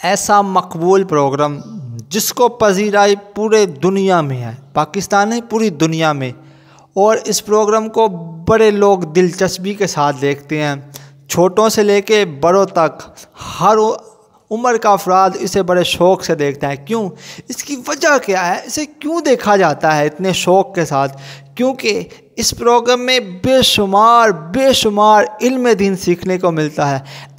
ایسا مقبول پروگرام جس کو پذیرائی پورے دنیا میں ہے، پاکستان نہیں پوری دنیا میں، اور اس پروگرام کو بڑے لوگ دلچسپی کے ساتھ دیکھتے ہیں، چھوٹوں سے لے کے بڑوں تک ہر عمر کا افراد اسے بڑے شوق سے دیکھتا ہے۔ کیوں؟ اس کی وجہ کیا ہے؟ اسے کیوں دیکھا جاتا ہے اتنے شوق کے ساتھ؟ کیونکہ اس پروگرام میں بے شمار علم دین سیکھنے کو ملتا ہے،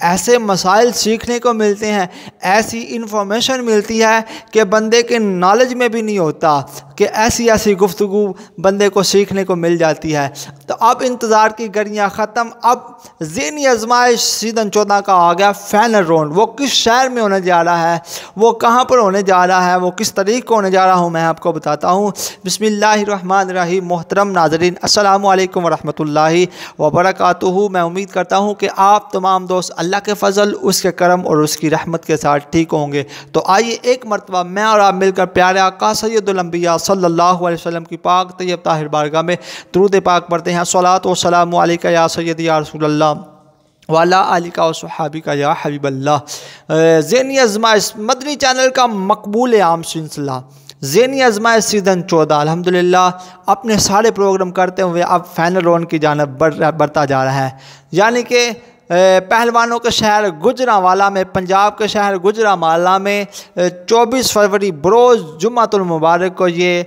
ایسے مسائل سیکھنے کو ملتے ہیں، ایسی انفارمیشن ملتی ہے کہ بندے کے نالج میں بھی نہیں ہوتا کہ ایسی گفتگو بندے کو سیکھنے کو مل جاتی ہے۔ تو اب انتظار کی گھڑیاں ختم، اب ذہنی آزمائش سیزن 14 کا آ گیا، فائنل راؤنڈ۔ وہ کس شہر میں ہونے جا رہا ہے، وہ کہاں پر ہونے جا رہا ہے، وہ کس طریق کو ہونے جا رہا ہوں، میں آپ کو بتاتا ہوں۔ بسم اللہ الرحمن الرحیم۔ محترم ناظرین، السلام علیکم ورحمۃ اللہ وبرکاتہ۔ میں امید کرتا ہوں کہ آپ تمام دوست اللہ کے فضل، اس کے کرم اور اس کی رحمت کے ساتھ ٹھیک ہوں گے۔ تو آئیے ایک مرتبہ میں اور آپ مل کر پیارے آقا سید الانبیاء صلی اللہ علیہ وسلم کی پاک طیب طاہر بارگاہ میں درود پاک پڑھتے ہیں۔ صلاۃ و سلام علیکہ یا سیدی یا رسول اللہ وعلی آلک و صحابک یا حبیب اللہ۔ ذہنی آزمائش مدنی چینل کا مقبول عام سلسلہ ذہنی آزمائش سیزن 14 الحمدللہ اپنے سارے پروگرام کرتے ہوئے اب فائنل راؤنڈ کی جانب بڑھتا جا رہا ہے۔ یعنی کہ پہلوانوں کے شہر گوجرانوالہ میں، پنجاب کے شہر گوجرانوالہ میں 24 فروری بروز جمعۃ المبارک کو یہ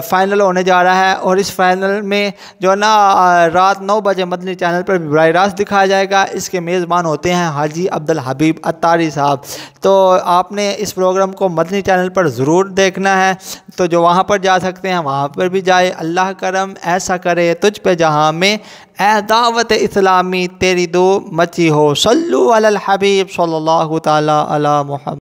فائنل ہونے جا رہا ہے، اور اس فائنل میں جو ہے نا رات 9 بجے مدنی چینل پر براہ راست دکھایا جائے گا۔ اس کے میزبان ہوتے ہیں حاجی عبدالحبیب اتاری صاحب۔ تو آپ نے اس پروگرام کو مدنی چینل پر ضرور دیکھنا ہے، تو جو وہاں پر جا سکتے ہیں وہاں پر بھی جائے۔ اللہ کرم ایسا کرے تجھ پہ جہاں میں، اے دعوت اسلامی تیری دو مچی ہو، صلو علی الحبیب صلی اللہ تعالی علی محمد۔